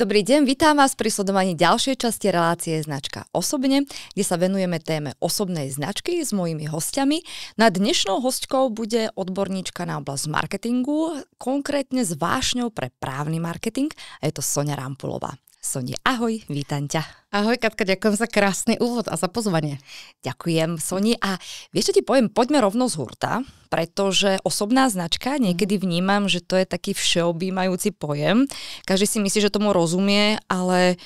Dobrý deň, vítam vás pri sledovaní ďalšej časti relácie Značka osobne, kde sa venujeme téme osobnej značky s mojimi hostiami. Na dnešnou hostkou bude odborníčka na oblasť marketingu, konkrétne s vášňou pre právny marketing, a je to Soňa Rampulová. Sonia, ahoj, vítam ťa. Ahoj Katka, ďakujem za krásny úvod a za pozvanie. Ďakujem, Soni. A vieš, čo ti poviem, poďme rovno z hurta, pretože osobná značka, niekedy vnímam, že to je taký všeobjímajúci pojem. Každý si myslí, že tomu rozumie, ale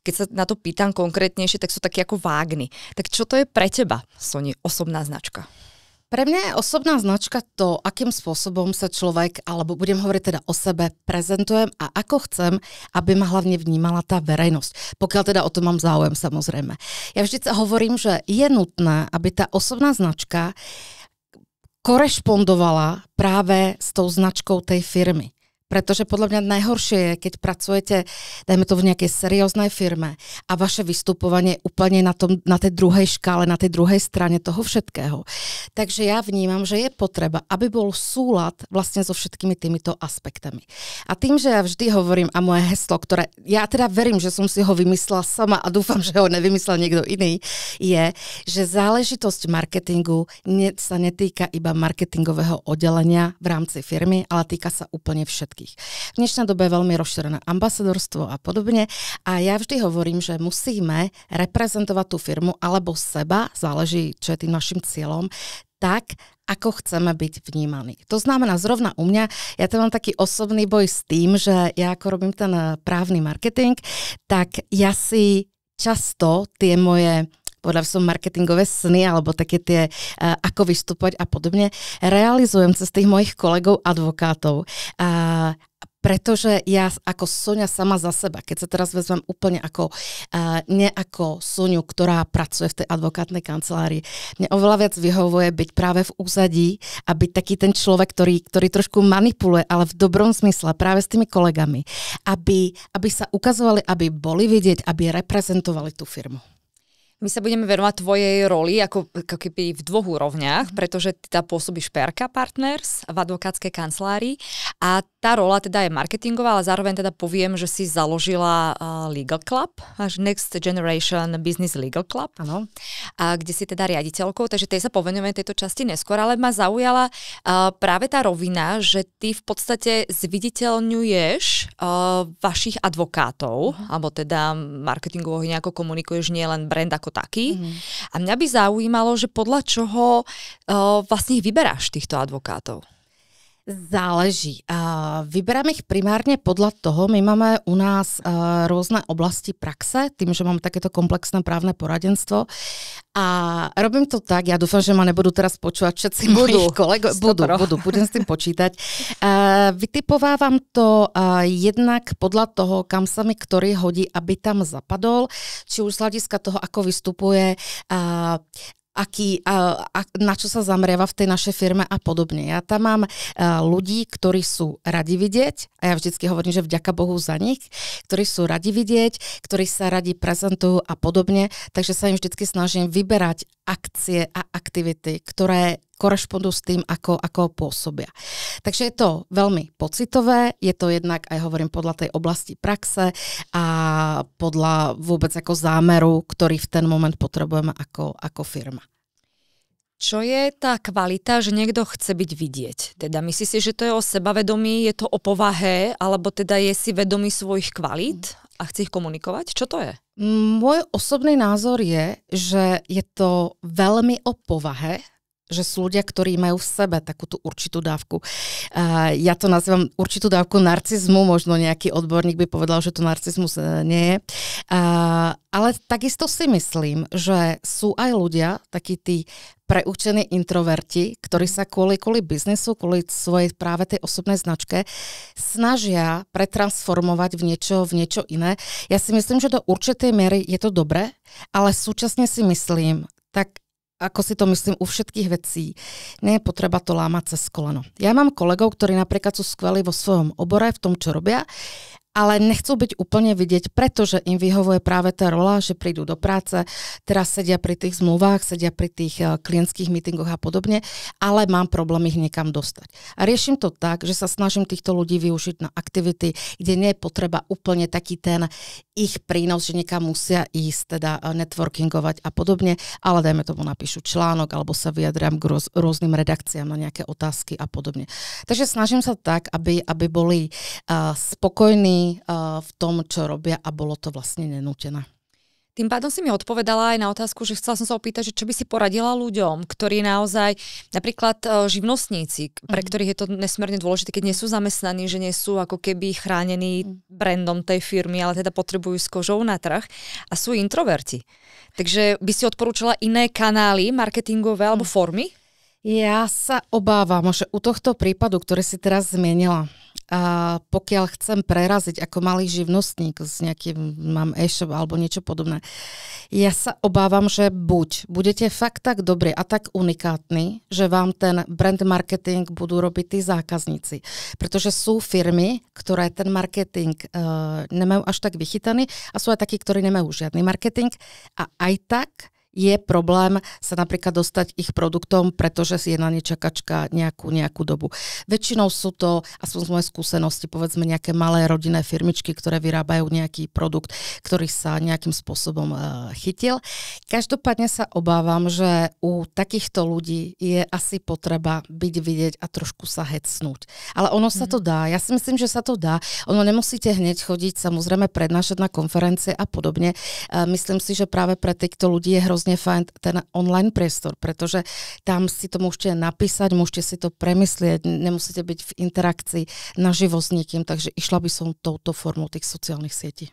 keď sa na to pýtam konkrétnejšie, tak sú takí ako vágni. Tak čo to je pre teba, Soni, osobná značka? Pre mňa je osobná značka to, akým spôsobom sa človek, alebo budem hovoriť teda o sebe, prezentujem a ako chcem, aby ma hlavne vnímala tá verejnosť. Pokiaľ teda o to mám záujem, samozrejme. Ja vždy hovorím, že je nutné, aby tá osobná značka korešpondovala práve s tou značkou tej firmy. Pretože podľa mňa najhoršie je, keď pracujete, dajme to v nejakej serióznej firme a vaše vystupovanie je úplne na tej druhej škále, na tej druhej strane toho všetkého. Takže ja vnímam, že je potreba, aby bol súlad vlastne so všetkými týmito aspektami. A tým, že ja vždy hovorím, a moje heslo, ktoré ja teda verím, že som si ho vymyslela sama a dúfam, že ho nevymyslel niekto iný, je, že záležitosť marketingu sa netýka iba marketingového oddelenia v rámci firmy, ale týka sa úplne všetkých. V dnešnej dobe je veľmi rozšírené ambasadorstvo a podobne a ja vždy hovorím, že musíme reprezentovať tú firmu alebo seba, záleží, čo je tým našim cieľom, tak, ako chceme byť vnímaní. To znamená, zrovna u mňa, ja tam mám taký osobný boj s tým, že ja ako robím ten právny marketing, tak ja si často tie moje podľa som marketingové sny, alebo také tie, ako vystupovať a podobne, realizujem cez tých mojich kolegov advokátov. Pretože ja ako Soňa sama za seba, keď sa teraz vezmem úplne nie ako Soňu, ktorá pracuje v tej advokátnej kancelárii, mne oveľa viac vyhovuje byť práve v úzadí a byť taký ten človek, ktorý trošku manipuluje, ale v dobrom zmysle práve s tými kolegami, aby sa ukazovali, aby boli vidieť, aby reprezentovali tú firmu. My sa budeme venovať tvojej roli ako keby v dvoch úrovniach, pretože ty tam pôsobíš PRK Partners v advokátskej kancelárii a tá rola teda je marketingová, ale zároveň teda poviem, že si založila Legal Club, Next Generation Business Legal Club, ano. A kde si teda riaditeľkou, takže tej sa povenujeme tejto časti neskôr, ale ma zaujala práve tá rovina, že ty v podstate zviditeľňuješ vašich advokátov, alebo teda marketingovo nejako komunikuješ, nie len brand ako taký. A mňa by zaujímalo, že podľa čoho vlastne vyberáš týchto advokátov? Záleží. Vyberám ich primárne podľa toho. My máme u nás rôzne oblasti praxe, tým, že mám takéto komplexné právne poradenstvo. A robím to tak, ja dúfam, že ma nebudú teraz počúvať všetci mojich kolegov. Budem s tým počítať. Vytipovávam to jednak podľa toho, kam sa mi ktorý hodí, aby tam zapadol. Či už z hľadiska toho, ako vystupuje, na čo sa zameriava v tej našej firme a podobne. Ja tam mám ľudí, ktorí sú radi vidieť, a ja vždycky hovorím, že vďaka Bohu za nich, ktorí sú radi vidieť, ktorí sa radi prezentujú a podobne, takže sa im vždycky snažím vyberať akcie a aktivity, ktoré korešpondujú s tým, ako pôsobia. Takže je to veľmi pocitové, je to jednak, aj hovorím, podľa tej oblasti praxe a podľa vôbec ako zámeru, ktorý v ten moment potrebujeme ako firma. Čo je tá kvalita, že niekto chce byť vidieť? Teda myslíš si, že to je o sebavedomí, je to o povahe, alebo teda je si vedomý svojich kvalít a chce ich komunikovať? Čo to je? Môj osobný názor je, že je to veľmi o povahe, že sú ľudia, ktorí majú v sebe takú tú určitú dávku. Ja to nazývam určitú dávku narcizmu, možno nejaký odborník by povedal, že to narcizmus nie je. Ale takisto si myslím, že sú aj ľudia, takí tí preučení introverti, ktorí sa kvôli biznesu, kvôli svojej práve tej osobnej značke snažia pretransformovať v niečo iné. Ja si myslím, že do určitej miery je to dobré, ale súčasne si myslím, tak ako si to myslím u všetkých vecí, nie je potreba to lámať cez koleno. Ja mám kolegov, ktorí napríklad sú skvelí vo svojom obore, v tom, čo robia, ale nechcú byť úplne vidieť, pretože im vyhovuje práve tá rola, že prídu do práce, teraz sedia pri tých zmluvách, sedia pri tých klientských meetingoch a podobne, ale mám problém ich niekam dostať. A riešim to tak, že sa snažím týchto ľudí využiť na aktivity, kde nie je potreba úplne taký ten ich prínos, že niekam musia ísť, teda networkingovať a podobne, ale dajme tomu napíšu článok alebo sa vyjadriam k rôznym redakciám na nejaké otázky a podobne. Takže snažím sa tak, aby boli spokojní v tom, čo robia a bolo to vlastne nenútené. Tým pádom si mi odpovedala aj na otázku, že chcela som sa opýtať, že čo by si poradila ľuďom, ktorí naozaj, napríklad živnostníci, pre ktorých je to nesmierne dôležité, keď nie sú zamestnaní, že nie sú ako keby chránení brandom tej firmy, ale teda potrebujú s kožou na trh a sú introverti. Takže by si odporúčala iné kanály marketingové alebo formy? Ja sa obávam, že u tohto prípadu, ktorý si teraz zmienila, a pokiaľ chcem preraziť ako malý živnostník s nejakým, mám e-shop alebo niečo podobné, ja sa obávam, že buď budete fakt tak dobrí a tak unikátni, že vám ten brand marketing budú robiť tí zákazníci. Pretože sú firmy, ktoré ten marketing nemajú až tak vychytaný a sú aj takí, ktorí nemajú žiadny marketing a aj tak je problém sa napríklad dostať ich produktom, pretože je na ne čakačka nejakú dobu. Väčšinou sú to, aspoň z mojej skúsenosti, povedzme nejaké malé rodinné firmičky, ktoré vyrábajú nejaký produkt, ktorý sa nejakým spôsobom chytil. Každopádne sa obávam, že u takýchto ľudí je asi potreba byť vidieť a trošku sa hecnúť. Ale ono sa to dá. Ja si myslím, že sa to dá. Ono nemusíte hneď chodiť, samozrejme prednášať na konferencie a podobne. Myslím si, že práve pre týchto ľudí je hrozne fajn ten online priestor, pretože tam si to môžete napísať, môžete si to premyslieť, nemusíte byť v interakcii naživo s niekým, takže išla by som touto formou tých sociálnych sietí.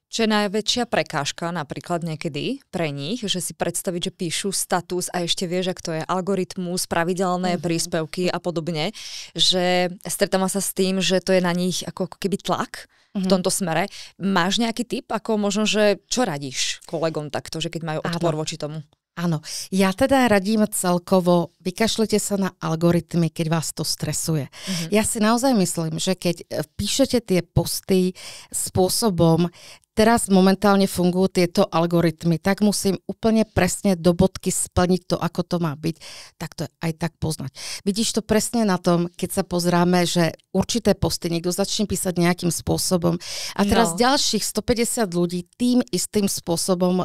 Čo je najväčšia prekážka napríklad niekedy pre nich, že si predstaviť, že píšu status a ešte vieš, ak to je algoritmus, pravidelné príspevky a podobne, že stretávam sa s tým, že to je na nich ako keby tlak v tomto smere. Máš nejaký tip, ako možno, že čo radíš kolegom takto, že keď majú odpor voči tomu? Áno, ja teda radím celkovo, vykašlite sa na algoritmy, keď vás to stresuje. Ja si naozaj myslím, že keď píšete tie posty spôsobom, teraz momentálne fungujú tieto algoritmy, tak musím úplne presne do bodky splniť to, ako to má byť, tak to je aj tak poznať. Vidíš to presne na tom, keď sa pozráme, že určité posty niekto začne písať nejakým spôsobom a teraz ďalších 150 ľudí tým istým spôsobom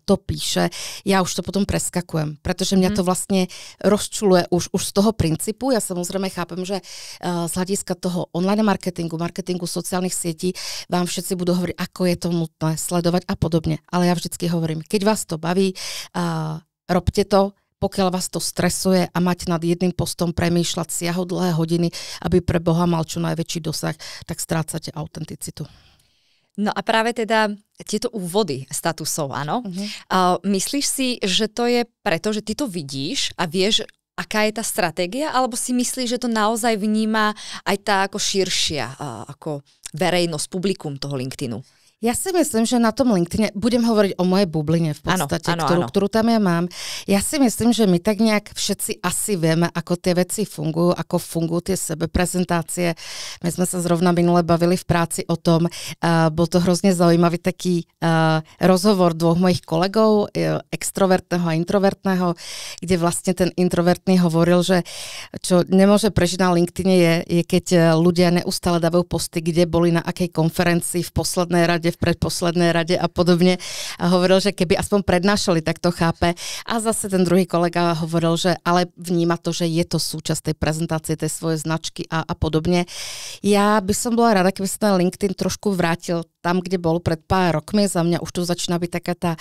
to píše. Ja už to potom preskakujem, pretože mňa to vlastne rozčuluje už z toho princípu. Ja samozrejme chápem, že z hľadiska toho online marketingu sociálnych sietí vám všetci budú hovoriť, ako je to nutné sledovať a podobne. Ale ja vždycky hovorím, keď vás to baví, robte to, pokiaľ vás to stresuje a máte nad jedným postom premýšľať siahodlhé hodiny, aby pre Boha mal čo najväčší dosah, tak strácate autenticitu. No a práve teda tieto úvody statusov, áno. Myslíš si, že to je preto, že ty to vidíš a vieš, aká je tá stratégia, alebo si myslíš, že to naozaj vníma aj tá ako širšia ako verejnosť, publikum toho LinkedInu? Ja si myslím, že na tom LinkedIne, budem hovoriť o mojej bubline v podstate, ktorú tam ja mám. Ja si myslím, že my tak nejak všetci asi vieme, ako tie veci fungujú, ako fungujú tie sebeprezentácie. My sme sa zrovna minule bavili v práci o tom, bol to hrozne zaujímavý taký rozhovor dvoch mojich kolegov, extrovertného a introvertného, kde vlastne ten introvertný hovoril, že čo nemôže prežiť na LinkedIne je keď ľudia neustále dávajú posty, kde boli na akej konferencii v poslednej rade, v predposlednej rade a podobne. A hovoril, že keby aspoň prednášali, tak to chápe. A zase ten druhý kolega hovoril, že ale vníma to, že je to súčasť tej prezentácie, tej svojej značky a podobne. Ja by som bola rada, keby sa ten LinkedIn trošku vrátil tam, kde bol pred pár rokmi. Za mňa už tu začína byť taká tá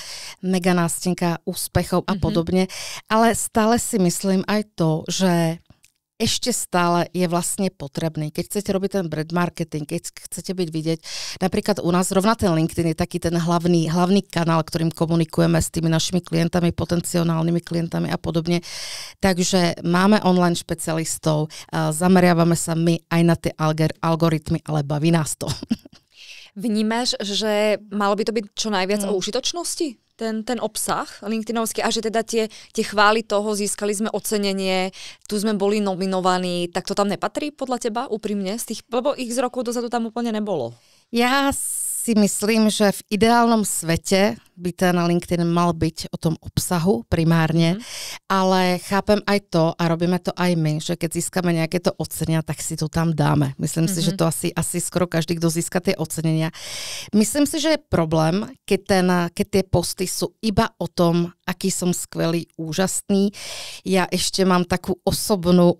mega nástenka úspechov a podobne. Ale stále si myslím aj to, že ešte stále je vlastne potrebný. Keď chcete robiť ten brand marketing, keď chcete byť vidieť, napríklad u nás rovna ten LinkedIn je taký ten hlavný kanál, ktorým komunikujeme s tými našimi klientami, potenciálnymi klientami a podobne. Takže máme online špecialistov, zameriavame sa my aj na tie algoritmy, ale baví nás to. Vnímaš, že malo by to byť čo najviac o užitočnosti? Ten obsah LinkedInovský a že teda tie chvály toho, získali sme ocenenie, tu sme boli nominovaní, tak to tam nepatrí podľa teba úprimne? Lebo ich z rokov dozadu tam úplne nebolo. Ja si myslím, že v ideálnom svete by ten LinkedIn mal byť o tom obsahu primárne, ale chápem aj to a robíme to aj my, že keď získame nejaké to ocenenia, tak si to tam dáme. Myslím si, že to asi skoro každý, kto získa tie ocenenia. Myslím si, že je problém, keď tie posty sú iba o tom, aký som skvelý, úžasný. Ja ešte mám takú osobnú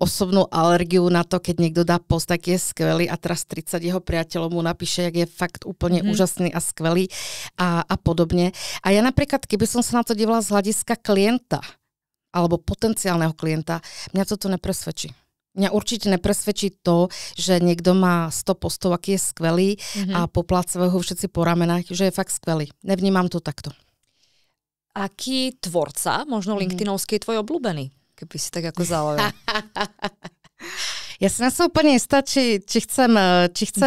alergiu na to, keď niekto dá post, aký je skvelý a teraz 30 jeho priateľov mu napíše, jak je fakt úplne úžasný a skvelý a podobne. A ja napríklad, keby som sa na to dívala z hľadiska klienta alebo potenciálneho klienta, mňa toto nepresvedčí. Mňa určite nepresvedčí to, že niekto má 100 postov, aký je skvelý a poplácajú ho všetci po ramenách, že je fakt skvelý. Nevnímam to takto. Aký tvorca, možno LinkedInovský, je tvoj obľúbený? Keby si tak ako zaujal. Ja si som úplne istá, či chcem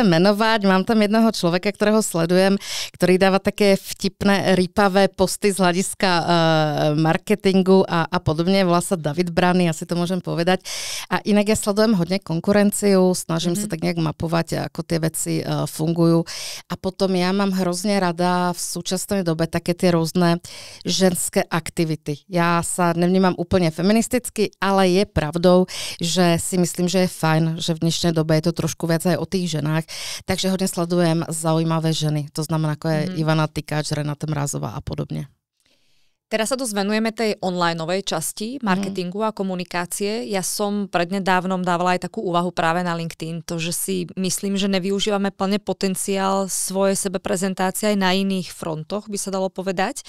menovať. Mám tam jednoho človeka, ktorého sledujem, ktorý dáva také vtipné, rýpavé posty z hľadiska marketingu a podobne. Volá sa David Brany, asi to môžem povedať. A inak ja sledujem hodne konkurenciu, snažím sa tak nejak mapovať, ako tie veci fungujú. A potom ja mám hrozne rada v súčasnej dobe také tie rôzne ženské aktivity. Ja sa nevnímam úplne feministicky, ale je pravdou, že si myslím, že je fajn, že v dnešnej dobe je to trošku viac aj o tých ženách. Takže hodne sledujem zaujímavé ženy. To znamená, ako je Ivana Tykáč, Renata Mrázová a podobne. Teraz sa tu zvenujeme tej onlineovej časti marketingu a komunikácie. Ja som prednedávnom dávala aj takú úvahu práve na LinkedIn, to, že si myslím, že nevyužívame plne potenciál svojej sebeprezentácie aj na iných frontoch, by sa dalo povedať.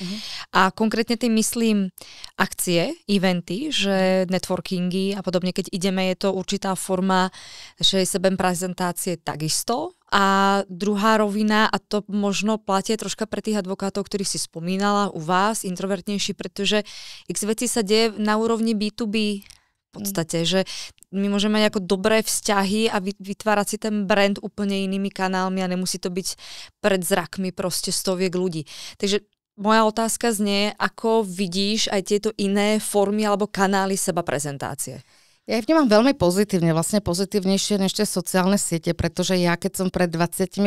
A konkrétne tým myslím akcie, eventy, že networkingy a podobne, keď ideme, je to určitá forma našej sebeprezentácie takisto. A druhá rovina, a to možno platí troška pre tých advokátov, ktorých si spomínala u vás, introvertnejší, pretože x veci sa deje na úrovni B2B v podstate, že my môžeme mať ako dobré vzťahy a vytvárať si ten brand úplne inými kanálmi a nemusí to byť pred zrakmi proste stoviek ľudí. Takže moja otázka znie, ako vidíš aj tieto iné formy alebo kanály seba prezentácie? Ja ich vnímam veľmi pozitívne, vlastne pozitívnejšie než tie sociálne siete, pretože ja keď som pred 25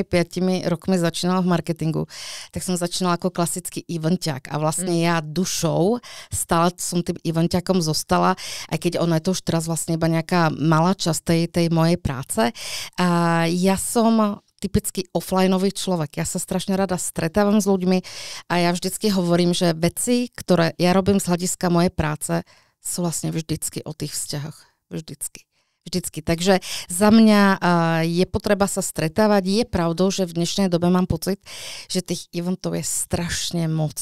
rokmi začínala v marketingu, tak som začínala ako klasický evenťák a vlastne ja dušou stále som tým evenťákom zostala, aj keď ono je to už teraz vlastne iba nejaká malá časť tej mojej práce. A ja som typický offlineový človek. Ja sa strašne rada stretávam s ľuďmi a ja vždycky hovorím, že veci, ktoré ja robím z hľadiska mojej práce, sú vlastne vždycky o tých vzťahoch. Vždycky. Takže za mňa je potreba sa stretávať. Je pravdou, že v dnešnej dobe mám pocit, že tých eventov je strašne moc.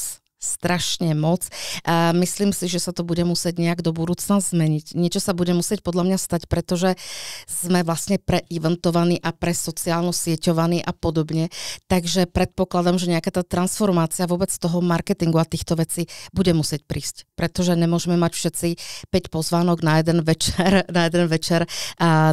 A myslím si, že sa to bude musieť nejak do budúcna zmeniť. Niečo sa bude musieť podľa mňa stať, pretože sme vlastne preeventovaní a presociálno sieťovaní a podobne. Takže predpokladám, že nejaká tá transformácia vôbec toho marketingu a týchto vecí bude musieť prísť. Pretože nemôžeme mať všetci 5 pozvánok na jeden večer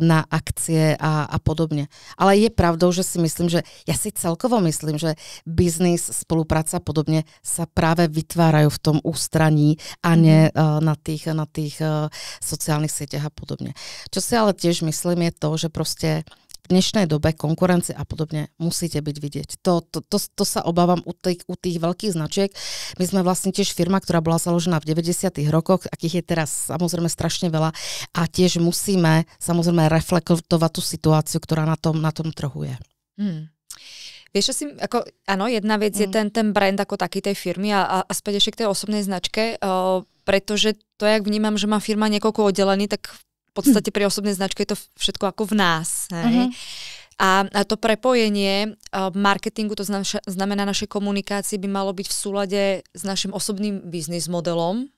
na akcie a podobne. Ale je pravdou, že si myslím, že ja si celkovo myslím, že biznis, spolupráca a podobne sa práve vytvárajú v tom ústraní a nie na tých sociálnych sieťach a podobne. Čo si ale tiež myslím je to, že proste v dnešnej dobe konkurencie a podobne musíte byť vidieť. To sa obávam u tých veľkých značiek. My sme vlastne tiež firma, ktorá bola založená v 90. rokoch, akých je teraz samozrejme strašne veľa a tiež musíme samozrejme reflektovať tú situáciu, ktorá na tom trhu je. Vieš, asi, áno, jedna vec je ten brand ako taký tej firmy a späť ešte k tej osobnej značke, pretože to, jak vnímam, že má firma niekoľko oddelení, tak v podstate pri osobnej značke je to všetko ako v nás. A to prepojenie marketingu, to znamená našej komunikácie, by malo byť v súlade s našim osobným biznis modelom,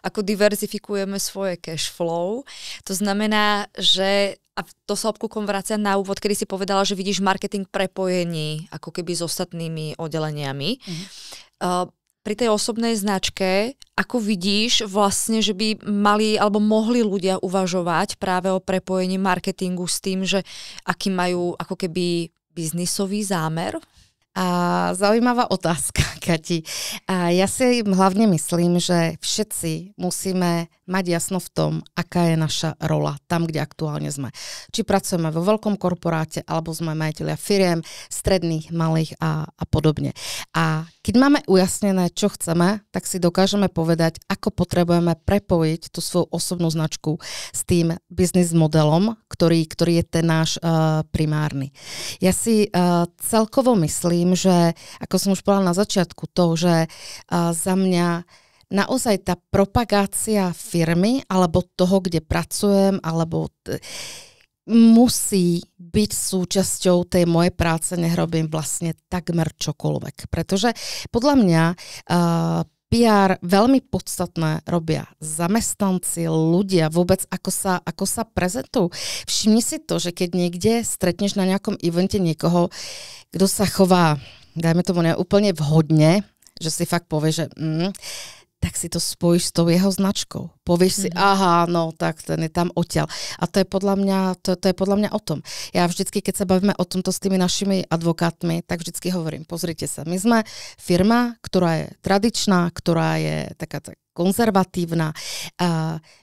ako diverzifikujeme svoje cash flow. To znamená, že a to sa obkúkom vracia na úvod, kedy si povedala, že vidíš marketing prepojení ako keby s ostatnými oddeleniami. Pri tej osobnej značke, ako vidíš vlastne, že by mali alebo mohli ľudia uvažovať práve o prepojení marketingu s tým, že aký majú ako keby biznisový zámer? A zaujímavá otázka. Kati. A ja si hlavne myslím, že všetci musíme mať jasno v tom, aká je naša rola tam, kde aktuálne sme. Či pracujeme vo veľkom korporáte, alebo sme majiteľia firiem, stredných, malých a podobne. A keď máme ujasnené, čo chceme, tak si dokážeme povedať, ako potrebujeme prepojiť tú svoju osobnú značku s tým biznis modelom, ktorý je ten náš primárny. Ja si celkovo myslím, že, ako som už povedala na začiatku, to, že za mňa naozaj tá propagácia firmy alebo toho, kde pracujem, alebo musí byť súčasťou tej mojej práce, nech robím vlastne takmer čokoľvek. Pretože podľa mňa PR veľmi podstatné robia zamestnanci, ľudia, vôbec ako sa prezentujú. Všimni si to, že keď niekde stretneš na nejakom evente niekoho, kto sa chová, dajme tomu úplne vhodne, že si fakt povie, že tak si to spojíš s tou jeho značkou. Povieš si, aha, no tak ten je tam odtiaľ. A to je podľa mňa o tom. Ja vždycky, keď sa bavíme o tomto s tými našimi advokátmi, tak vždycky hovorím, pozrite sa, my sme firma, ktorá je tradičná, ktorá je taká konzervatívna.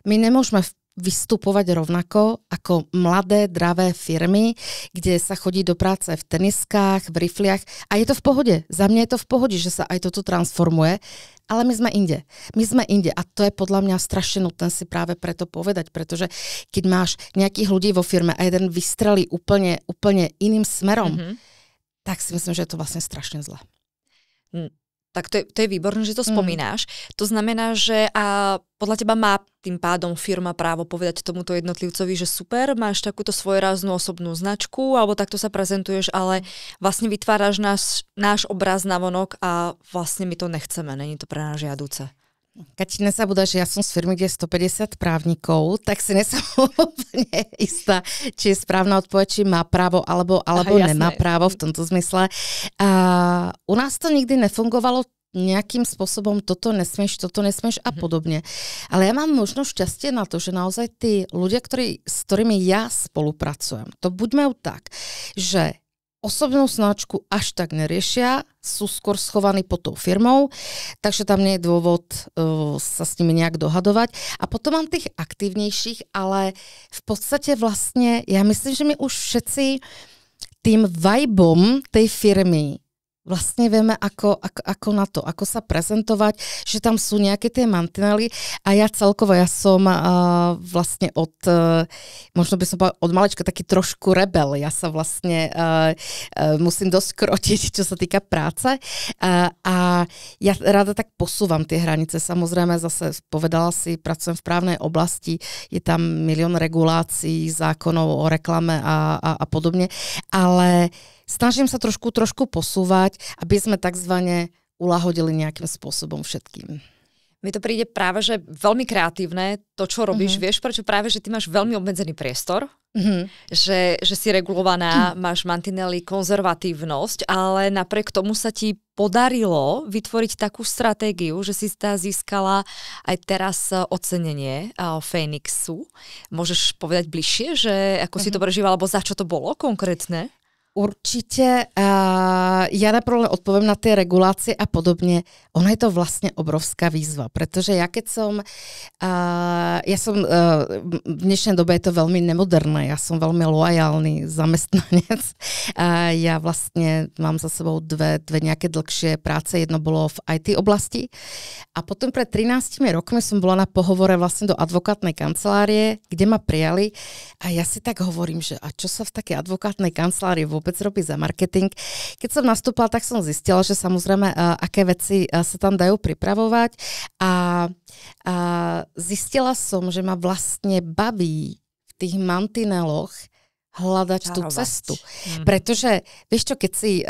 My nemôžeme vystupovať rovnako ako mladé, dravé firmy, kde sa chodí do práce v teniskách, v rifliach a je to v pohode. Za mňa je to v pohode, že sa aj toto transformuje, ale my sme inde. My sme inde a to je podľa mňa strašne nutné si práve preto povedať, pretože keď máš nejakých ľudí vo firme a jeden vystrelí úplne iným smerom, tak si myslím, že je to vlastne strašne zle. Tak to je výborné, že to spomínáš. To znamená, že a podľa teba má tým pádom firma právo povedať tomuto jednotlivcovi, že super, máš takúto svojráznú osobnú značku, alebo takto sa prezentuješ, ale vlastne vytváraš náš obraz navonok a vlastne my to nechceme, není to pre nás žiaduce. Keď nezabúda, že ja som z firmy, kde je 150 právnikov, tak si nesom úplne istá, či je správna odpoveď, či má právo alebo nemá právo v tomto zmysle. U nás to nikdy nefungovalo nejakým spôsobom, toto nesmieš a podobne. Ale ja mám možno šťastie na to, že naozaj tí ľudia, s ktorými ja spolupracujem, to buďme tak, že osobnú značku až tak neriešia, sú skôr schovaní pod tou firmou, takže tam nie je dôvod sa s nimi nejak dohadovať. A potom mám tých aktívnejších, ale v podstate vlastne, ja myslím, že my už všetci tým vibom tej firmy vlastne vieme, ako na to, ako sa prezentovať, že tam sú nejaké tie mantinely a ja celkovo, ja som vlastne možno by som povedala od malička taký trošku rebel. Ja sa vlastne musím dosť krotiť, čo sa týka práce a ja rada tak posúvam tie hranice. Samozrejme, zase povedala si, pracujem v právnej oblasti, je tam milión regulácií, zákonov o reklame a podobne, ale snažím sa trošku posúvať, aby sme takzvané uľahodili nejakým spôsobom všetkým. Mi to príde práve, že veľmi kreatívne to, čo robíš. Vieš, prečo práve, že ty máš veľmi obmedzený priestor, že si regulovaná, máš mantinely, konzervatívnosť, ale napriek tomu sa ti podarilo vytvoriť takú stratégiu, že si získala aj teraz ocenenie Fénixu. Môžeš povedať bližšie, že ako si to prežívala, alebo za čo to bolo konkrétne? Určite, ja najprv odpoviem na tie regulácie a podobne. Ono je to vlastne obrovská výzva, pretože ja keď som, v dnešnej dobe je to veľmi nemoderné, ja som veľmi loajálny zamestnanec. Ja vlastne mám za sebou dve nejaké dlhšie práce, jedno bolo v IT oblasti a potom pred 13 rokmi som bola na pohovore vlastne do advokátnej kancelárie, kde ma prijali a ja si tak hovorím, že a čo sa v takej advokátnej kancelárii vôbec robí za marketing. Keď som nastúpila, tak som zistila, že samozrejme, aké veci sa tam dajú pripravovať a zistila som, že ma vlastne baví v tých mantineloch hľadať tú cestu. Pretože, vieš čo, keď si,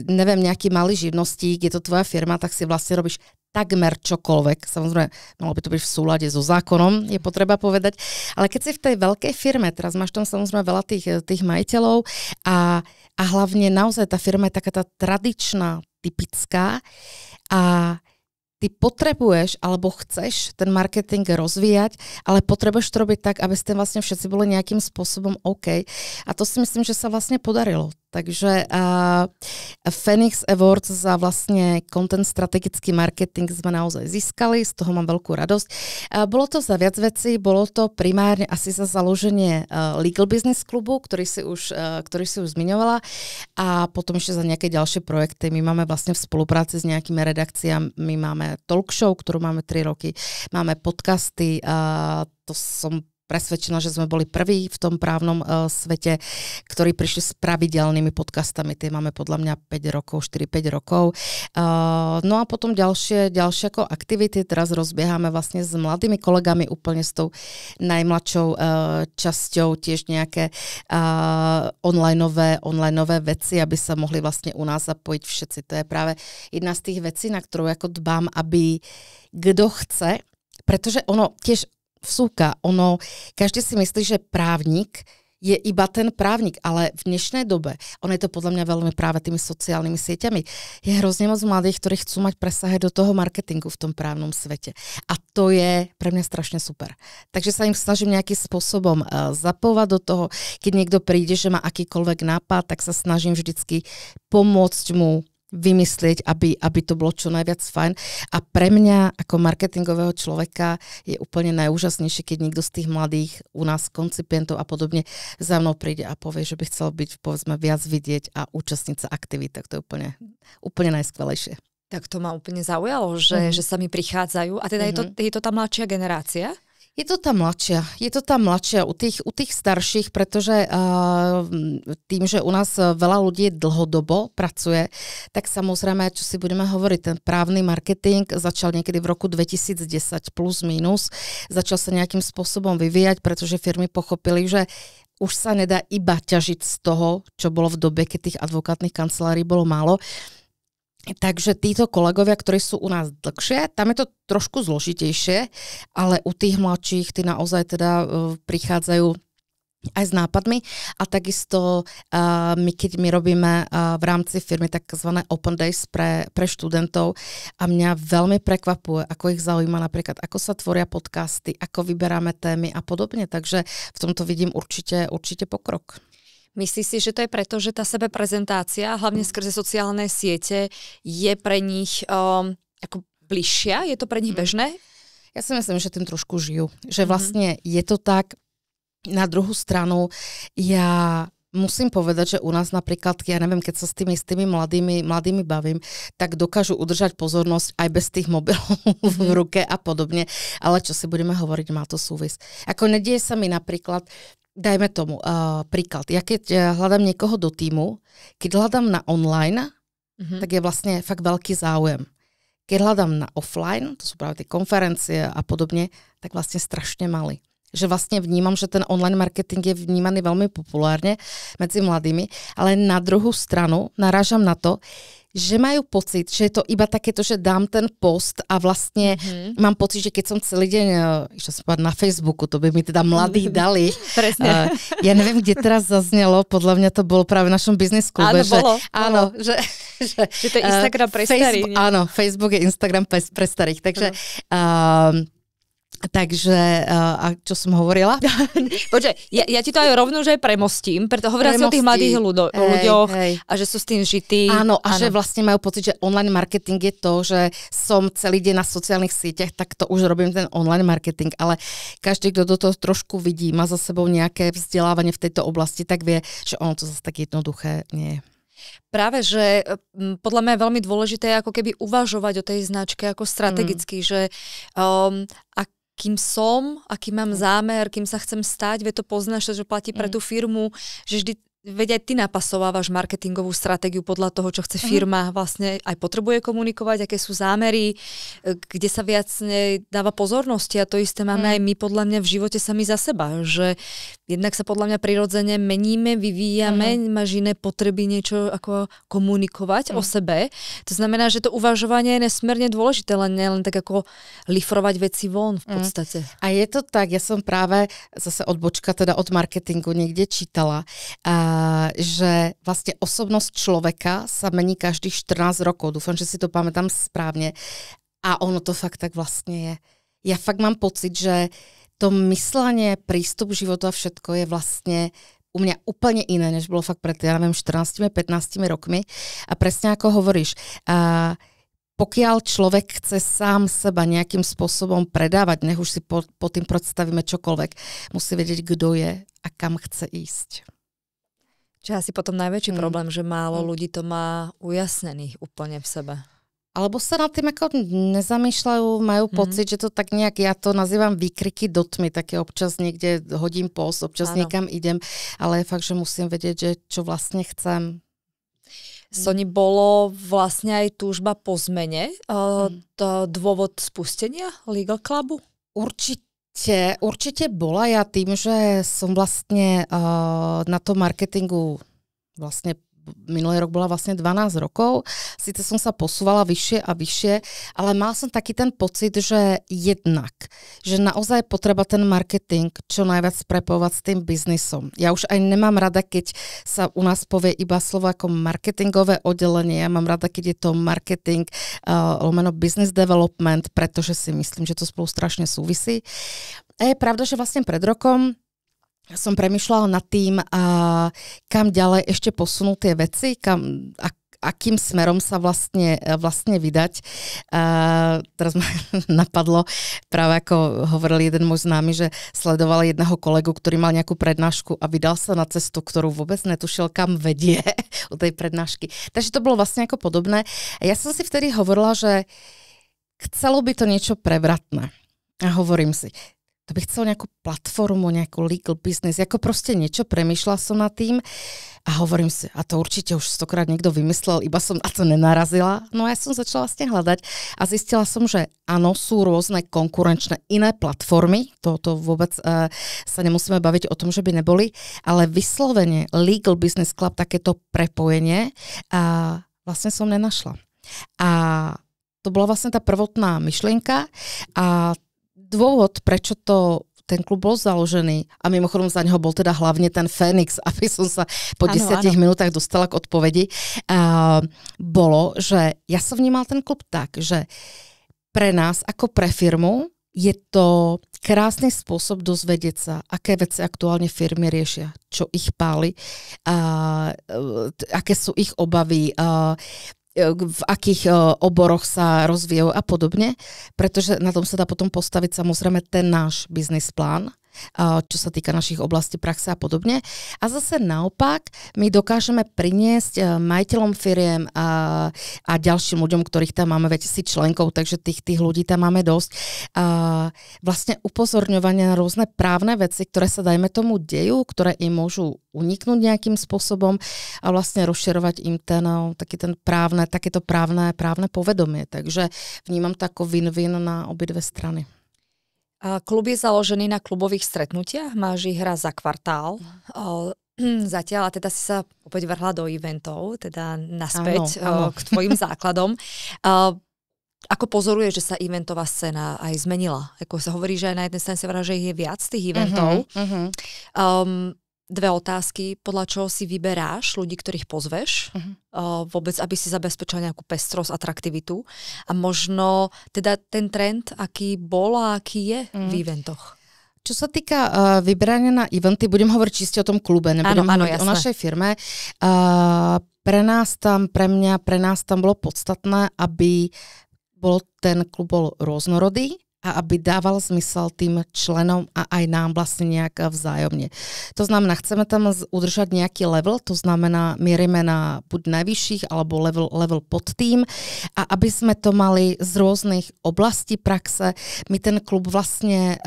neviem, nejaký malý živnostík, je to tvoja firma, tak si vlastne robíš takmer čokoľvek. Samozrejme, malo by to byť v súlade so zákonom, je potreba povedať. Ale keď si v tej veľkej firme, teraz máš tam samozrejme veľa tých majiteľov a hlavne naozaj tá firma je taká tá tradičná, typická a ty potrebuješ, alebo chceš ten marketing rozvíjať, ale potrebuješ to robiť tak, aby ste vlastne všetci boli nejakým spôsobom OK. A to si myslím, že sa vlastne podarilo. Takže Phoenix Awards za vlastne content strategický marketing sme naozaj získali, z toho mám veľkú radosť. Bolo to za viac vecí, bolo to primárne asi za založenie Legal Business klubu, ktorý si už zmiňovala, a potom ešte za nejaké ďalšie projekty. My máme vlastne v spolupráci s nejakými redakciami, máme talk show, ktorú máme 3 roky, máme podcasty, to som presvedčená, že sme boli prví v tom právnom svete, ktorí prišli s pravidelnými podcastami. Tie máme podľa mňa 5 rokov, 4-5 rokov. No a potom ďalšie ako aktivity. Teraz rozbiehame vlastne s mladými kolegami, úplne s tou najmladšou časťou, tiež nejaké onlineové veci, aby sa mohli vlastne u nás zapojiť všetci. To je práve jedna z tých vecí, na ktorú ako dbám, aby kto chce, pretože ono tiež vsúka, každý si myslí, že právnik je iba ten právnik, ale v dnešnej dobe, ono je to podľa mňa veľmi práve tými sociálnymi sieťami, je hrozne moc mladých, ktorí chcú mať presahy do toho marketingu v tom právnom svete. A to je pre mňa strašne super. Takže sa im snažím nejakým spôsobom zapovať do toho, keď niekto príde, že má akýkoľvek nápad, tak sa snažím vždycky pomôcť mu vymyslieť, aby to bolo čo najviac fajn. A pre mňa ako marketingového človeka je úplne najúžasnejšie, keď niekto z tých mladých u nás koncipientov a podobne za mnou príde a povie, že by chcel byť, povedzme, viac vidieť a účastniť sa aktivít. Tak to je úplne najskvelejšie. Tak to ma úplne zaujalo, že sami prichádzajú. A teda je to tá mladšia generácia? Je to tá mladšia u tých starších, pretože tým, že u nás veľa ľudí dlhodobo pracuje, tak samozrejme, čo si budeme hovoriť, ten právny marketing začal niekedy v roku 2010 plus minus, začal sa nejakým spôsobom vyvíjať, pretože firmy pochopili, že už sa nedá iba ťažiť z toho, čo bolo v dobe, keď tých advokátnych kancelárií bolo málo. Takže títo kolegovia, ktorí sú u nás dlhšie, tam je to trošku zložitejšie, ale u tých mladších tí naozaj teda prichádzajú aj s nápadmi a takisto keď my robíme v rámci firmy takzvané Open Days pre študentov a mňa veľmi prekvapuje, ako ich zaujíma napríklad, ako sa tvoria podcasty, ako vyberáme témy a podobne, takže v tomto vidím určite pokrok. Myslíš si, že to je preto, že tá sebeprezentácia, hlavne skrze sociálne siete, je pre nich ako bližšia? Je to pre nich bežné? Ja si myslím, že tým trošku žijú. Že vlastne je to tak. Na druhú stranu, ja musím povedať, že u nás napríklad, ja neviem, keď sa s tými mladými bavím, tak dokážu udržať pozornosť aj bez tých mobilov v ruke a podobne. Ale čo si budeme hovoriť, má to súvis. Ako nedieje sa mi napríklad, dajme tomu príklad. Ja keď hľadám niekoho do týmu, keď hľadám na online, tak je vlastne fakt veľký záujem. Keď hľadám na offline, to sú práve tie konferencie a podobne, tak vlastne strašne malý. Že vlastne vnímam, že ten online marketing je vnímaný veľmi populárne medzi mladými, ale na druhú stranu narážam na to, že majú pocit, že je to iba takéto, že dám ten post a vlastne mám pocit, že keď som celý deň na Facebooku, to by mi teda mladí dali. Presne. Ja neviem, kde teraz zaznelo, podľa mňa to bolo práve v našom business klube. Áno, že to je Instagram pre starých. Áno, Facebook je Instagram pre starých. Takže, a čo som hovorila? Počkaj, ja ti to aj rovno, že premostím, preto hovorila si o tých mladých ľuďoch a že sú s tým žití. Áno, a že vlastne majú pocit, že online marketing je to, že som celý deň na sociálnych sieťach, tak to už robím ten online marketing, ale každý, kto do toho trošku vidí, má za sebou nejaké vzdelávanie v tejto oblasti, tak vie, že ono to zase tak jednoduché nie je. Práve, že podľa mňa je veľmi dôležité ako keby uvažovať o tej značke ako strategicky, že kým som, aký mám zámer, kým sa chcem stať, to poznáš, že platí pre tú firmu, že vždy veď aj ty napasovávaš marketingovú stratégiu podľa toho, čo chce firma vlastne aj potrebuje komunikovať, aké sú zámery, kde sa viac dáva pozornosti a to isté máme aj my podľa mňa v živote sami za seba, že jednak sa podľa mňa prirodzene meníme, vyvíjame, máš iné potreby niečo ako komunikovať o sebe. To znamená, že to uvažovanie je nesmierne dôležité, len tak ako lifrovať veci von v podstate. A je to tak, ja som práve zase odbočka teda od marketingu niekde čítala, že vlastne osobnosť človeka sa mení každých 14 rokov. Dúfam, že si to pamätám správne. A ono to fakt tak vlastne je. Ja fakt mám pocit, že to myslenie, prístup k životu a všetko je vlastne u mňa úplne iné, než bolo fakt pred, 14-15 rokmi. A presne ako hovoríš, pokiaľ človek chce sám seba nejakým spôsobom predávať, nech už si po tým predstavíme čokoľvek, musí vedieť, kto je a kam chce ísť. Čiže asi potom najväčší problém, že málo ľudí to má ujasnených úplne v sebe. Alebo sa nad tým ako nezamýšľajú, majú pocit, že to tak nejak, ja to nazývam výkriky do tmy, také občas niekde hodím post, občas niekam idem, ale je fakt, že musím vedieť, že čo vlastne chcem. Soni, bolo vlastne aj túžba po zmene dôvod spustenia Legal Clubu? Určite bola. Ja tým, že som vlastne na tom marketingu vlastne minulý rok bola vlastne 12 rokov. Síce som sa posúvala vyššie a vyššie, ale mal som taký ten pocit, že že naozaj potreba ten marketing čo najviac prepojovať s tým biznisom. Ja už aj nemám rada, keď sa u nás povie iba slovo ako marketingové oddelenie. Ja mám rada, keď je to marketing lomeno business development, pretože si myslím, že to spolu strašne súvisí. A je pravda, že vlastne pred rokom som premýšľala nad tým, kam ďalej ešte posunú tie veci, akým smerom sa vlastne vydať. Teraz ma napadlo, práve ako hovoril jeden môj známy, že sledoval jedného kolegu, ktorý mal nejakú prednášku a vydal sa na cestu, ktorú vôbec netušil, kam vedie u tej prednášky. Takže to bolo vlastne ako podobné. Ja som si vtedy hovorila, že chcelo by to niečo prevratné. A hovorím si, to by chcel nejakú platformu, nejakú legal business, ako proste niečo, premýšľala som nad tým a hovorím si, a to určite už 100-krát niekto vymyslel, iba som na to nenarazila. No a ja som začala vlastne hľadať a zistila som, že áno, sú rôzne konkurenčné iné platformy, to vôbec sa nemusíme baviť o tom, že by neboli, ale vyslovene Legal Business Club, takéto prepojenie, vlastne som nenašla. A to bola vlastne tá prvotná myšlienka a dôvod, prečo ten klub bol založený a mimochodom za neho bol teda hlavne ten Fénix, aby som sa po 10 minútach dostala k odpovedi, bolo, že ja som vnímal ten klub tak, že pre nás ako pre firmu je to krásny spôsob dozvedieť sa, aké veci aktuálne firmy riešia, čo ich páli, aké sú ich obavy, v akých oboroch sa rozvíjajú a podobne, pretože na tom sa dá potom postaviť samozrejme ten náš biznis plán, čo sa týka našich oblastí praxe a podobne. A zase naopak, my dokážeme priniesť majiteľom firiem a ďalším ľuďom, ktorých tam máme, viete, si členkov, takže tých ľudí tam máme dosť. Vlastne upozorňovanie na rôzne právne veci, ktoré sa dajme tomu dejú, ktoré im môžu uniknúť nejakým spôsobom a vlastne rozširovať im takéto právne povedomie. Takže vnímam to ako win-win na obidve strany. Klub je založený na klubových stretnutiach, máš ich raz za kvartál. Zatiaľ, a teda si sa opäť vrhla do eventov, teda naspäť k tvojim základom. Ako pozoruješ, že sa eventová scéna aj zmenila? Ako sa hovorí, že aj na jednej strane sa vrá, že je viac tých eventov. Dve otázky, podľa čoho si vyberáš ľudí, ktorých pozveš, vôbec, aby si zabezpečil nejakú pestrosť, atraktivitu a možno teda ten trend, aký bol a aký je v eventoch. Čo sa týka vyberania na eventy, budem hovoriť čiste o tom klube, nebudem hovoriť o našej firme. Pre nás tam bolo podstatné, aby ten klub bol rôznorodý, a aby dával zmysel tým členom a aj nám vlastne nejak vzájomne. To znamená, chceme tam udržať nejaký level, to znamená, mierime na buď najvyšších alebo level pod tým a aby sme to mali z rôznych oblastí praxe. My ten klub vlastne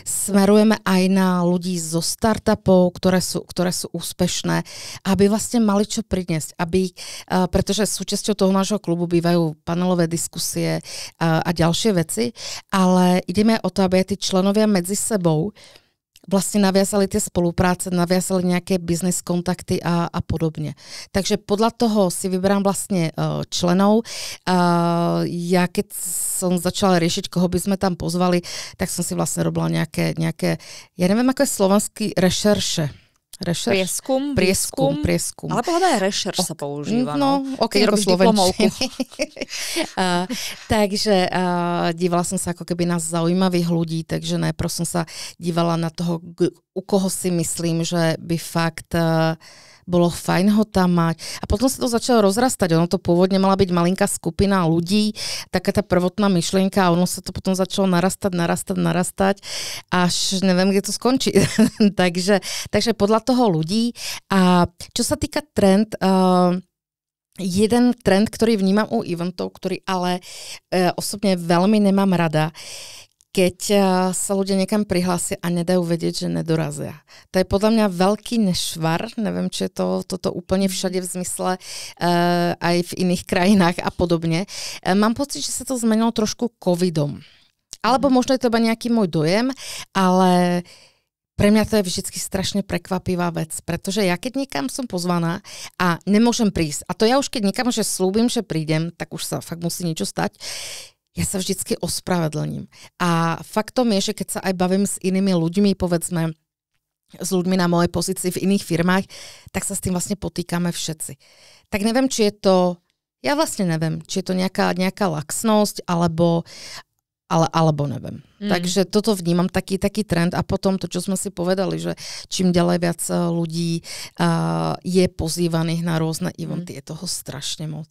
smerujeme aj na ľudí zo startupov, ktoré sú úspešné, aby vlastne mali čo priniesť, pretože súčasťou toho nášho klubu bývajú panelové diskusie a ďalšie veci, ale ideme o to, aby aj tí členovia medzi sebou vlastne naviazali tie spolupráce, naviazali nejaké biznis kontakty a podobne. Takže podľa toho si vyberám vlastne členov. Ja keď som začala riešiť, koho by sme tam pozvali, tak som si vlastne robila nejaké ja neviem, ako je slovenský rešerše. Prieskum. Ale pohľadaj rešerš sa používa. No, okienko slovenčiny. Takže dívala som sa ako keby na zaujímavých ľudí, takže najprv som sa dívala na toho, u koho si myslím, že by fakt bolo fajn ho tam mať. A potom sa to začalo rozrastať. Ono to pôvodne mala byť malinká skupina ľudí, taká tá prvotná myšlienka a ono sa to potom začalo narastať, až neviem, kde to skončí. takže podľa toho ľudí. A čo sa týka jeden trend, ktorý vnímam u eventov, ktorý ale osobne veľmi nemám rada, keď sa ľudia niekam prihlásia a nedajú vedieť, že nedorazia. To je podľa mňa veľký nešvar, neviem, či je toto úplne všade v zmysle aj v iných krajinách a podobne. Mám pocit, že sa to zmenilo trošku covidom. Alebo možno je to iba nejaký môj dojem, ale pre mňa to je vždycky strašne prekvapivá vec, pretože ja keď niekam som pozvaná a nemôžem prísť, a to ja už keď niekam, že slúbim, že prídem, tak už sa fakt musí niečo stať, ja sa vždycky ospravedlním. A faktom je, že keď sa aj bavím s inými ľuďmi, povedzme s ľuďmi na mojej pozícii v iných firmách, tak sa s tým vlastne potýkame všetci. Tak neviem, či je to, ja vlastne neviem, či je to nejaká laxnosť, alebo neviem. Takže toto vnímam, taký trend a potom to, čo sme si povedali, že čím ďalej viac ľudí je pozývaných na rôzne eventy, je toho strašne moc.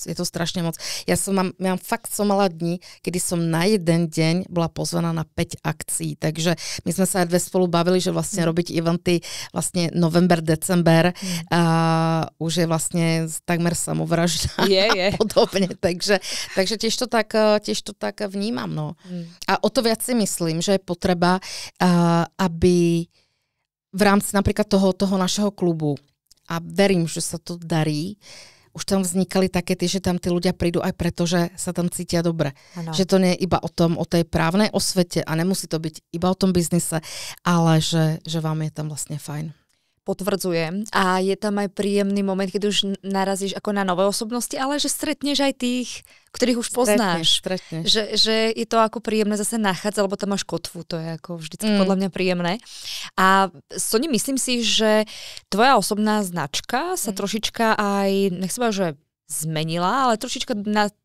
Ja fakt mala dni, kedy som na jeden deň bola pozvaná na 5 akcií, takže my sme sa aj dve spolu bavili, že vlastne robiť eventy vlastne november, december už je vlastne takmer samovražda a podobne, takže tiež to tak vnímam, no. A o to viac si myslím, že je potreba, aby v rámci napríklad toho našeho klubu, a verím, že sa to darí, už tam vznikali také že tam tí ľudia prídu aj preto, že sa tam cítia dobre. Ano. Že to nie je iba o tej právnej osvete a nemusí to byť iba o tom biznise, ale že vám je tam vlastne fajn. Potvrdzujem. A je tam aj príjemný moment, keď už narazíš ako na nové osobnosti, ale že stretneš aj tých, ktorých už poznáš. Stretneš. Že je to ako príjemné zase nachádzať, lebo tam máš kotvu. To je ako vždycky podľa mňa príjemné. A Soni, myslím si, že tvoja osobná značka sa trošička aj, nech sa že zmenila, ale trošička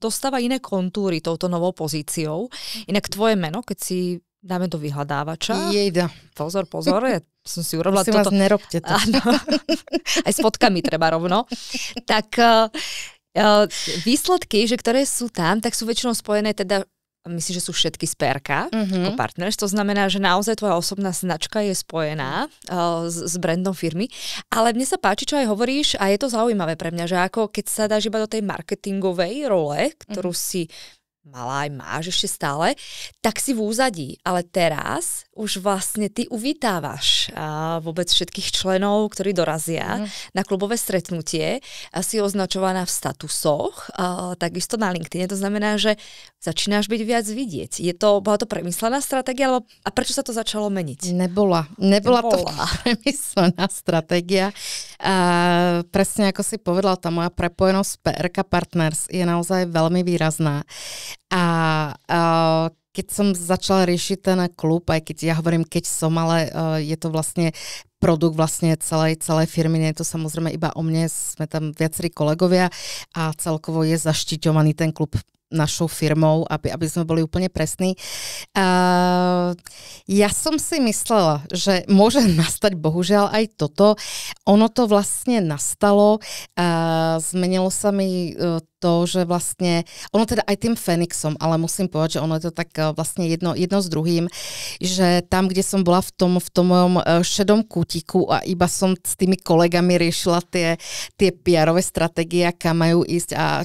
dostáva iné kontúry touto novou pozíciou. Inak tvoje meno, keď si dáme do vyhľadávača. Jejda. Pozor, ja som si urobila prosím toto. Vás, nerobte to. Áno. Aj s fotkami treba rovno. Tak výsledky, že ktoré sú tam, tak sú väčšinou spojené teda, myslím, že sú všetky z PRK, ako partners. To znamená, že naozaj tvoja osobná značka je spojená s brandom firmy. Ale mne sa páči, čo aj hovoríš a je to zaujímavé pre mňa, že ako keď sa dáš iba do tej marketingovej role, ktorú si mala aj máš ešte stále, tak si v úzadí. Ale teraz už vlastne ty uvítávaš vôbec všetkých členov, ktorí dorazia na klubové stretnutie. Si označovaná v statusoch, takisto na LinkedIn. To znamená, že začínaš byť viac vidieť. Bola to premyslená stratégia? A prečo sa to začalo meniť? Nebola to premyslená stratégia. Presne ako si povedala, tá moja prepojenosť s PRK Partners je naozaj veľmi výrazná. A keď som začala riešiť ten klub, aj keď ja hovorím, keď som, ale je to vlastne produkt vlastne celej firmy, nie je to samozrejme iba o mne, sme tam viacerí kolegovia a celkovo je zaštiťovaný ten klub našou firmou, aby sme boli úplne presní. Ja som si myslela, že môže nastať bohužiaľ aj toto. Ono to vlastne nastalo. Zmenilo sa mi to, že vlastne, ono teda aj tým Fenixom, ale musím povedať, že ono je to tak vlastne jedno s druhým, že tam, kde som bola v tom mojom šedom kútiku a iba som s tými kolegami riešila tie PR-ové stratégie, kam majú ísť a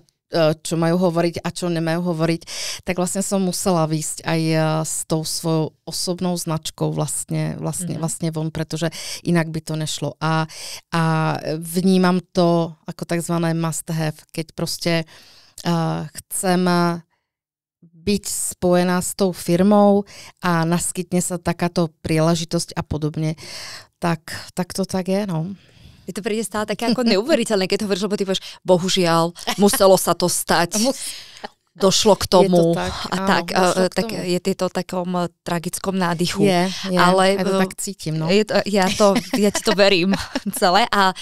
čo majú hovoriť a čo nemajú hovoriť, tak vlastne som musela výjsť aj s tou svojou osobnou značkou vlastne von, pretože inak by to nešlo. A vnímam to ako takzvané must have, keď proste chcem byť spojená s tou firmou a naskytne sa takáto príležitosť a podobne, tak to tak je, no. Je to príde stále také ako neuveriteľné, keď to hovoríš, lebo ty povieš, bohužiaľ, muselo sa to stať. došlo k tomu. Je to tak, áno, tak je to takom tragickom nádychu. Je, ale ja to tak cítim. No. Ja ti to verím celé a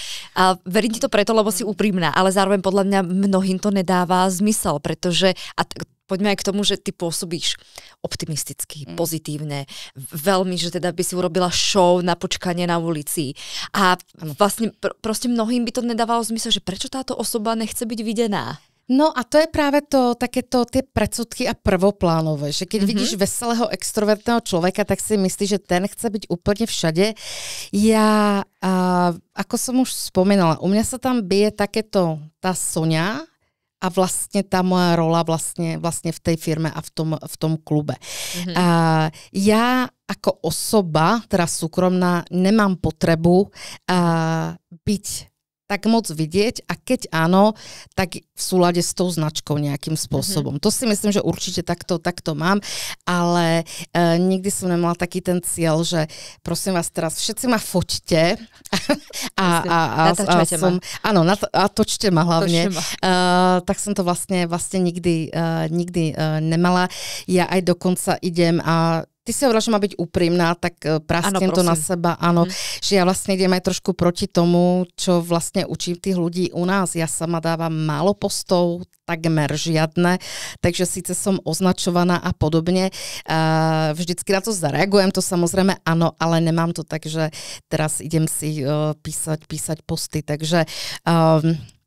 verím ti to preto, lebo si úprimná, ale zároveň podľa mňa mnohým to nedáva zmysel, pretože poďme aj k tomu, že ty pôsobíš optimisticky, pozitívne, veľmi, že teda by si urobila show na počkanie na ulici. A vlastne proste mnohým by to nedávalo zmysel, že prečo táto osoba nechce byť videná. No a to je práve to, takéto tie predsudky a prvoplánové, že keď vidíš veselého, extrovertného človeka, tak si myslíš, že ten chce byť úplne všade. Ja, ako som už spomínala, u mňa sa tam bije takéto tá Soňa, a vlastne tá moja rola vlastne v tej firme a v tom klube. Ja ako osoba, teda súkromná, nemám potrebu byť tak moc vidieť a keď áno, tak v súlade s tou značkou nejakým spôsobom. To si myslím, že určite takto mám, ale nikdy som nemala taký ten cieľ, že prosím vás teraz všetci ma foťte a točte ma hlavne. Tak som to vlastne nikdy nemala. Ja aj dokonca idem a ty si hovorila, že má byť úprimná, tak prastiem to na seba, áno, že ja vlastne idem aj trošku proti tomu, čo vlastne učím tých ľudí u nás. Ja sama dávam málo postov, takmer žiadne, takže síce som označovaná a podobne. Vždycky na to zareagujem, to samozrejme áno, ale nemám to tak, že teraz idem si písať posty, takže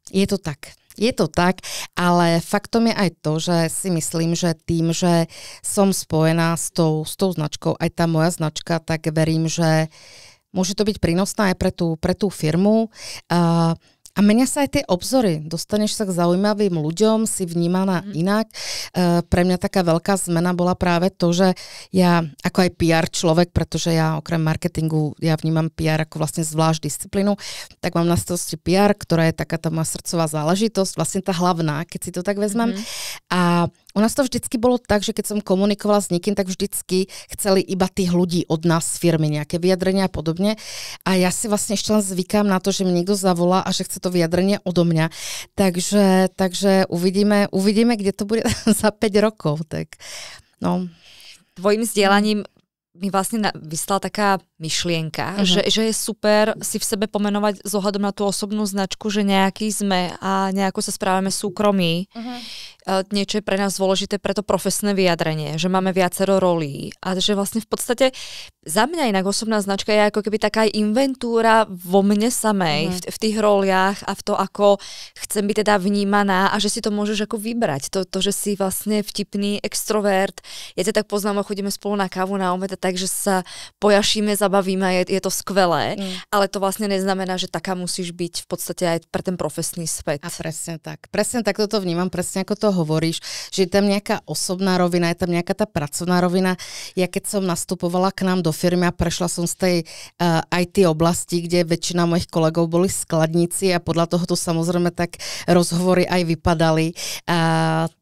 je to tak. Je to tak, ale faktom je aj to, že si myslím, že tým, že som spojená s tou značkou, aj tá moja značka, tak verím, že môže to byť prínosné aj pre tú firmu. A menia sa aj tie obzory. Dostaneš sa k zaujímavým ľuďom, si vnímaná inak. Pre mňa taká veľká zmena bola práve to, že ja ako aj PR človek, pretože ja okrem marketingu, ja vnímam PR ako vlastne zvlášť disciplínu, tak mám na starosti PR, ktorá je taká tá moja srdcová záležitosť, vlastne tá hlavná, keď si to tak vezmem. A u nás to vždycky bolo tak, že keď som komunikovala s niekým, tak vždycky chceli iba tých ľudí od nás z firmy, nejaké vyjadrenia a podobne. A ja si vlastne ešte len zvykám na to, že mi niekto zavolá a že chce to vyjadrenie odo mňa. Takže uvidíme, kde to bude za 5 rokov. Tak, no. Tvojim vzdielaním mi vlastne vyslala taká myšlienka, že je super si v sebe pomenovať z ohľadom na tú osobnú značku, že nejaký sme a nejako sa správame súkromí. Niečo je pre nás dôležité pre to profesné vyjadrenie, že máme viacero rolí a že vlastne v podstate za mňa inak osobná značka je ako keby taká inventúra vo mne samej, v tých roliach a v to, ako chcem byť teda vnímaná a že si to môžeš ako vybrať. To že si vlastne vtipný extrovert. Ja ťa tak poznám a chodíme spolu na kávu na obed, takže sa pojašíme, zabavíme, je to skvelé, ale to vlastne neznamená, že taká musíš byť v podstate aj pre ten profesný svet. A presne tak. Presne tak toto vnímam, presne ako to hovoríš, že je tam nejaká osobná rovina, je tam nejaká tá pracovná rovina. Ja keď som nastupovala k nám do firmy a prešla som z tej IT oblasti, kde väčšina mojich kolegov boli skladníci a podľa toho to samozrejme tak rozhovory aj vypadali,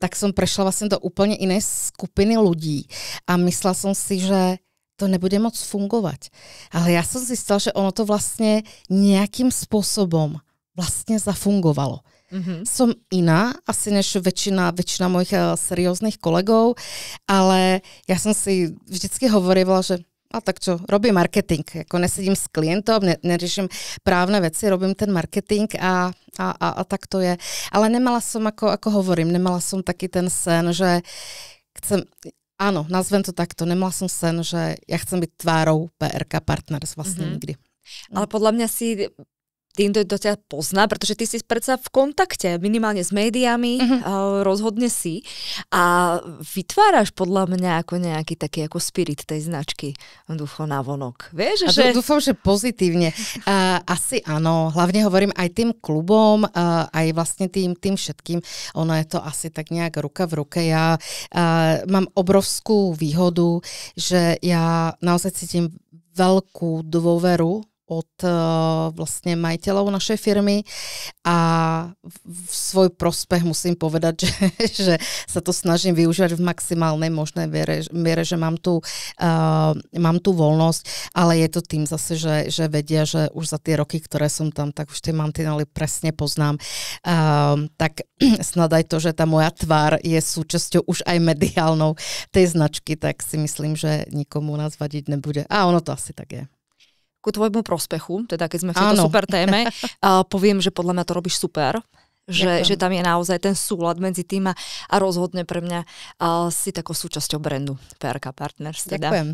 tak som prešla vlastne do úplne inej skupiny ľudí a myslela som si, že to nebude moc fungovať. Ale ja som zistila, že ono to vlastne nejakým spôsobom vlastne zafungovalo. Som iná, asi než väčšina mojich serióznych kolegov, ale ja som si vždycky hovorila, že a tak čo, robím marketing, ako nesedím s klientom, neriešim právne veci, robím ten marketing a tak to je. Ale nemala som, ako hovorím, nemala som taký ten sen, že chcem, áno, nazvem to takto, nemala som sen, že ja chcem byť tvárou PRK Partners vlastne nikdy. Ale podľa mňa si tým, kto ťa pozná, pretože ty si predsa v kontakte minimálne s médiami, rozhodne si a vytváraš podľa mňa ako nejaký taký ako spirit tej značky ducho navonok. Vieš, že... Dúfam, že pozitívne. Asi áno, hlavne hovorím aj tým klubom, aj vlastne tým všetkým. Ono je to asi tak nejak ruka v ruke. Ja mám obrovskú výhodu, že ja naozaj cítim veľkú dôveru od vlastne majiteľov našej firmy a v svoj prospech musím povedať, že sa to snažím využívať v maximálnej možnej miere, že mám tú voľnosť, ale je to tým zase, že vedia, že už za tie roky, ktoré som tam, tak už tie mantinely presne poznám. Tak snad aj to, že tá moja tvár je súčasťou už aj mediálnou tej značky, tak si myslím, že nikomu nás vadiť nebude. A ono to asi tak je. Ku tvojmu prospechu, teda keď sme v tejto super téme, poviem, že podľa mňa to robíš super. Že tam je naozaj ten súlad medzi tým a rozhodne pre mňa si takou súčasťou brandu PRK Partners. Teda. Ďakujem.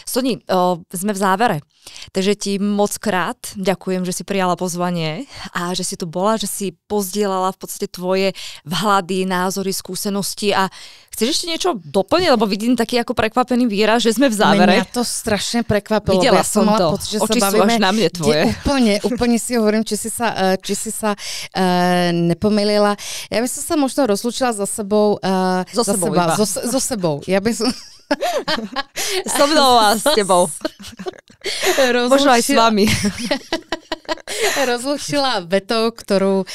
Soni, sme v závere, takže ti moc krát ďakujem, že si prijala pozvanie a že si tu bola, že si pozdieľala v podstate tvoje vhľady, názory, skúsenosti a chceš ešte niečo doplniť, lebo vidím taký ako prekvapený výraz, že sme v závere. Mňa to strašne prekvapilo. Videla som to. Pocit, že oči sa sú bavíme, až na mne tvoje. Úplne si hovorím, či si sa nepomýlila. Ja by som sa možno rozlúčila so sebou. So sebou. Ja by som... So mnou a s tebou. Možno aj s vami. Rozlúčila vetou, ktorú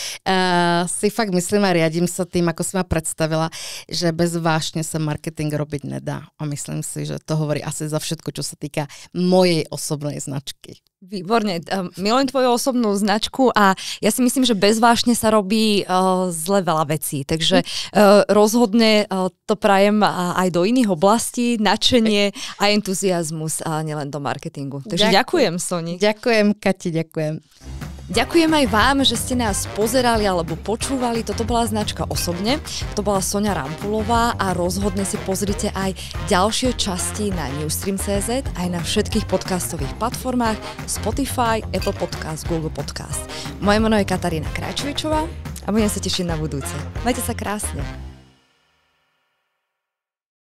si fakt myslím a riadím sa tým, ako si ma predstavila, že bez vášne sa marketing robiť nedá. A myslím si, že to hovorí asi za všetko, čo sa týka mojej osobnej značky. Výborne. Milujem tvoju osobnú značku a ja si myslím, že bez vášne sa robí zle veľa vecí. Takže rozhodne to prajem aj do iných oblastí, nadšenie a entuziazmus a nielen do marketingu. Takže ďakujem, Soni. Ďakujem, Kati, ďakujem. Ďakujem aj vám, že ste nás pozerali alebo počúvali. Toto bola značka Osobne. To bola Soňa Rampulová a rozhodne si pozrite aj ďalšie časti na Newstream.cz aj na všetkých podcastových platformách Spotify, Apple Podcast, Google Podcast. Moje meno je Katarína Krajčovičová a budem sa tešiť na budúce. Majte sa krásne.